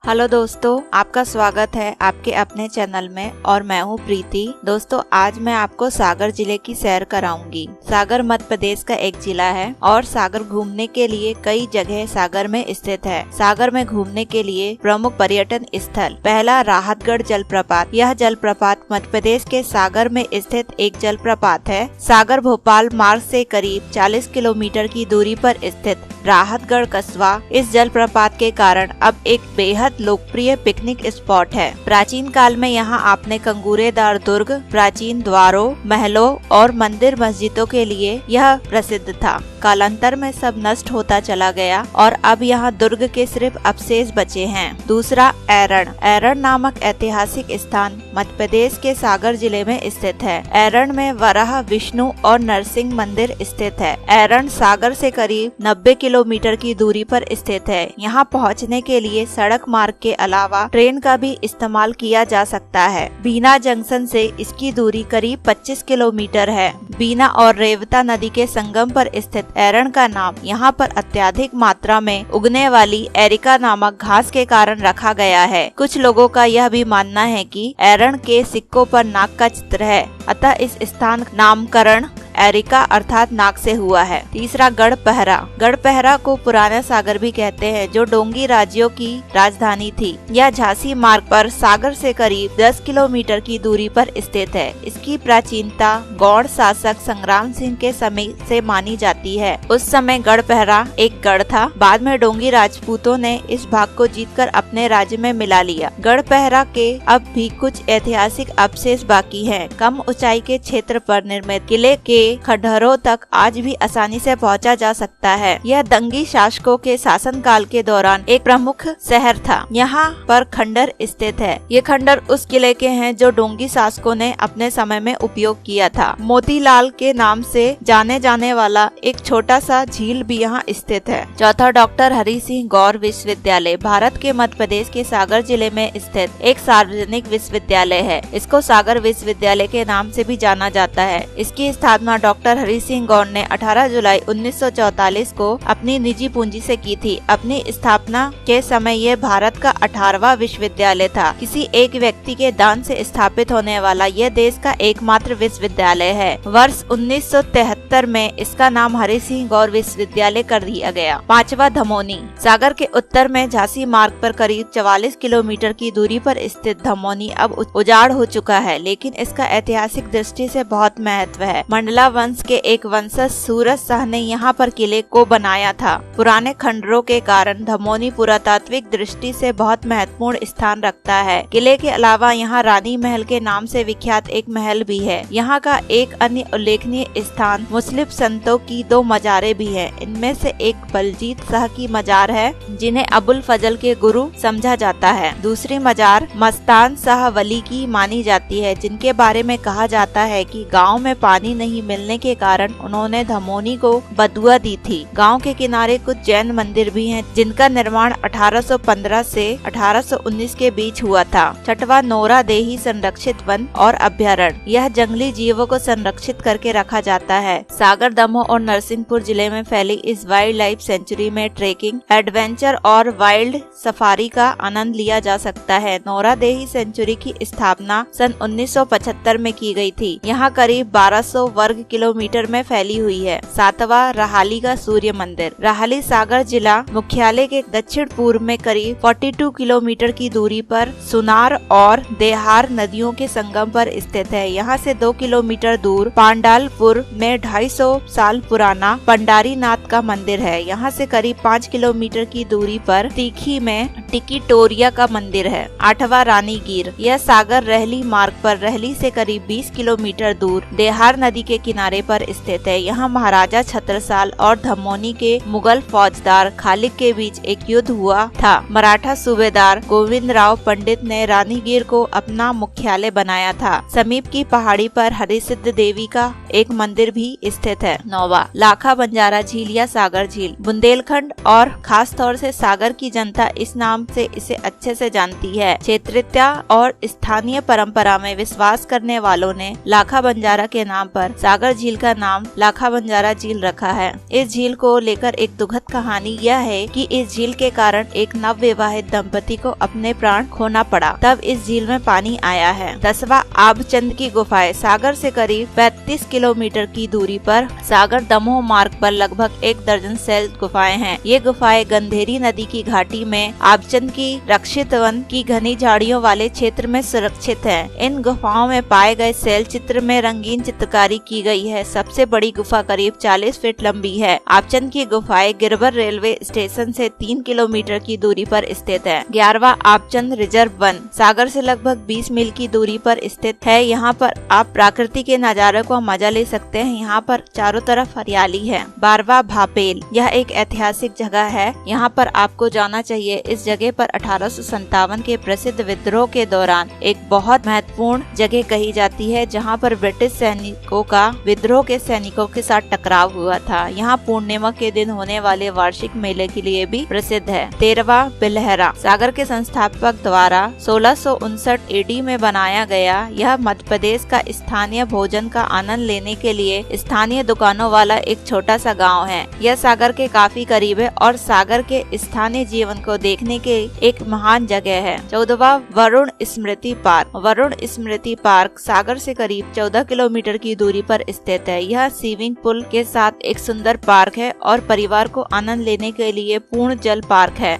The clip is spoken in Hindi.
हेलो दोस्तों, आपका स्वागत है आपके अपने चैनल में और मैं हूँ प्रीति। दोस्तों, आज मैं आपको सागर जिले की सैर कराऊंगी। सागर मध्य प्रदेश का एक जिला है और सागर घूमने के लिए कई जगह सागर में स्थित है। सागर में घूमने के लिए प्रमुख पर्यटन स्थल पहला राहतगढ़ जलप्रपात। यह जलप्रपात मध्य प्रदेश के सागर में स्थित एक जलप्रपात है। सागर भोपाल मार्ग से करीब 40 किलोमीटर की दूरी पर स्थित राहतगढ़ कस्बा इस जलप्रपात के कारण अब एक बेहद लोकप्रिय पिकनिक स्पॉट है। प्राचीन काल में यहाँ आपने कंगूरेदार दुर्ग, प्राचीन द्वारों, महलों और मंदिर मस्जिदों के लिए यह प्रसिद्ध था। कालांतर में सब नष्ट होता चला गया और अब यहाँ दुर्ग के सिर्फ अवशेष बचे हैं। दूसरा ऐरण। ऐरण नामक ऐतिहासिक स्थान मध्य प्रदेश के सागर जिले में स्थित है। ऐरण में वराह, विष्णु और नरसिंह मंदिर स्थित है। ऐरण सागर से करीब 90 किलोमीटर की दूरी पर स्थित है। यहाँ पहुँचने के लिए सड़क मार्ग के अलावा ट्रेन का भी इस्तेमाल किया जा सकता है। बीना जंक्शन से इसकी दूरी करीब 25 किलोमीटर है। बीना और रेवता नदी के संगम पर स्थित ऐरण का नाम यहाँ पर अत्यधिक मात्रा में उगने वाली एरिका नामक घास के कारण रखा गया है। कुछ लोगों का यह भी मानना है कि ऐरण के सिक्कों पर नाग का चित्र है, अतः इस स्थान नामकरण एरिका अर्थात नाग से हुआ है। तीसरा गढ़पहरा। गढ़पहरा को पुराना सागर भी कहते हैं, जो डोंगी राज्यों की राजधानी थी। यह झांसी मार्ग पर सागर से करीब 10 किलोमीटर की दूरी पर स्थित है। इसकी प्राचीनता गौड़ शासक संग्राम सिंह के समय से मानी जाती है। उस समय गढ़पहरा एक गढ़ था। बाद में डोंगी राजपूतों ने इस भाग को जीतकर अपने राज्य में मिला लिया। गढ़पहरा के अब भी कुछ ऐतिहासिक अवशेष बाकी हैं। कम ऊंचाई के क्षेत्र पर निर्मित किले के खंडहरों तक आज भी आसानी से पहुंचा जा सकता है। यह दंगी शासकों के शासन काल के दौरान एक प्रमुख शहर था। यहाँ पर खंडर स्थित है। ये खंडर उस किले के हैं जो डोंगी शासकों ने अपने समय में उपयोग किया था। मोतीलाल के नाम से जाने जाने वाला एक छोटा सा झील भी यहाँ स्थित है। चौथा डॉक्टर हरि सिंह गौर विश्वविद्यालय भारत के मध्य प्रदेश के सागर जिले में स्थित एक सार्वजनिक विश्वविद्यालय है। इसको सागर विश्वविद्यालय के नाम से भी जाना जाता है। इसकी स्थापना डॉक्टर हरि सिंह गौर ने 18 जुलाई 1944 को अपनी निजी पूंजी से की थी। अपनी स्थापना के समय यह भारत का 18वां विश्वविद्यालय था। किसी एक व्यक्ति के दान से स्थापित होने वाला यह देश का एकमात्र विश्वविद्यालय है। वर्ष 1973 में इसका नाम हरि सिंह गौर विश्वविद्यालय कर दिया गया। पांचवा धमोनी। सागर के उत्तर में झांसी मार्ग पर करीब 44 किलोमीटर की दूरी पर स्थित धमोनी अब उजाड़ हो चुका है, लेकिन इसका ऐतिहासिक दृष्टि से बहुत महत्व है। मंडला वंश के एक वंशज सूरज शाह ने यहाँ पर किले को बनाया था। पुराने खंडरों के कारण धमोनी पुरातात्विक दृष्टि से बहुत महत्वपूर्ण स्थान रखता है। किले के अलावा यहाँ रानी महल के नाम से विख्यात एक महल भी है। यहाँ का एक अन्य उल्लेखनीय स्थान मुस्लिम संतों की 2 मजारें भी है। इनमें से एक बलजीत शाह की मजार है, जिन्हें अबुल फजल के गुरु समझा जाता है। दूसरी मजार मस्तान शाह वली की मानी जाती है, जिनके बारे में कहा जाता है कि गाँव में पानी नहीं मिलने के कारण उन्होंने धमोनी को बदुआ दी थी। गांव के किनारे कुछ जैन मंदिर भी हैं, जिनका निर्माण 1815 से 1819 के बीच हुआ था। छठवां नोरा देही संरक्षित वन और अभ्यारण्य। यह जंगली जीवों को संरक्षित करके रखा जाता है। सागर, दमोह और नरसिंहपुर जिले में फैली इस वाइल्ड लाइफ सेंचुरी में ट्रेकिंग, एडवेंचर और वाइल्ड सफारी का आनंद लिया जा सकता है। नोरा देही सेंचुरी की स्थापना सन 1975 में की गई थी। यहाँ करीब 1200 वर्ग किलोमीटर में फैली हुई है। सातवां रहाली का सूर्य मंदिर। रहाली सागर जिला मुख्यालय के दक्षिण पूर्व में करीब 42 किलोमीटर की दूरी पर सुनार और देहार नदियों के संगम पर स्थित है। यहाँ से 2 किलोमीटर दूर पांडालपुर में 250 साल पुराना पंडारी नाथ का मंदिर है। यहाँ से करीब 5 किलोमीटर की दूरी पर तीखी में टिकिटोरिया का मंदिर है। आठवां रानीगीर। यह सागर रहली मार्ग पर रहली से करीब 20 किलोमीटर दूर देहार नदी के किनारे पर स्थित है। यहाँ महाराजा छत्रसाल और धमोनी के मुगल फौजदार खालिद के बीच एक युद्ध हुआ था। मराठा सूबेदार गोविंद राव पंडित ने रानीगीर को अपना मुख्यालय बनाया था। समीप की पहाड़ी पर हरिसिद्ध देवी का एक मंदिर भी स्थित है। नौवा लाखा बंजारा झील या सागर झील। बुंदेलखंड और खास तौर से सागर की जनता इस नाम से इसे अच्छे से जानती है। क्षेत्रीयता और स्थानीय परंपरा में विश्वास करने वालों ने लाखा बंजारा के नाम पर सागर झील का नाम लाखा बंजारा झील रखा है। इस झील को लेकर एक दुखद कहानी यह है कि इस झील के कारण एक नवविवाहित दंपति को अपने प्राण खोना पड़ा, तब इस झील में पानी आया है। 10वां आबचंद की गुफाएं। सागर से करीब 35 किलोमीटर की दूरी पर सागर दमोह मार्ग पर लगभग 1 दर्जन शैल गुफाएं हैं। ये गुफाएं गंधेरी नदी की घाटी में आबचंद की रक्षित वन की घनी झाड़ियों वाले क्षेत्र में सुरक्षित है। इन गुफाओं में पाए गए शैल चित्र में रंगीन चित्रकारी की गई है। सबसे बड़ी गुफा करीब 40 फीट लंबी है। आबचंद की गुफाएं गिरबर रेलवे स्टेशन से 3 किलोमीटर की दूरी पर स्थित है। 11वां आबचंद रिजर्व वन। सागर से लगभग 20 मील की दूरी पर स्थित है। यहाँ पर आप प्रकृति के नजारे को मजा ले सकते हैं। यहाँ पर चारों तरफ हरियाली है। 12वां भापेल। यह एक ऐतिहासिक जगह है, यहाँ पर आपको जाना चाहिए। इस जगह पर 1857 के प्रसिद्ध विद्रोह के दौरान एक बहुत महत्वपूर्ण जगह कही जाती है, जहाँ पर ब्रिटिश सैनिकों का विद्रोह के सैनिकों के साथ टकराव हुआ था। यहाँ पूर्णिमा के दिन होने वाले वार्षिक मेले के लिए भी प्रसिद्ध है। 13वां बिलहरा। सागर के संस्थापक द्वारा 1659 एडी में बनाया गया यह मध्य प्रदेश का स्थानीय भोजन का आनंद लेने के लिए स्थानीय दुकानों वाला एक छोटा सा गांव है। यह सागर के काफी करीब है और सागर के स्थानीय जीवन को देखने के एक महान जगह है। 14वां वरुण स्मृति पार्क। वरुण स्मृति पार्क सागर से करीब 14 किलोमीटर की दूरी पर स्थित है। यह स्विमिंग पूल के साथ एक सुंदर पार्क है और परिवार को आनंद लेने के लिए पूर्ण जल पार्क है।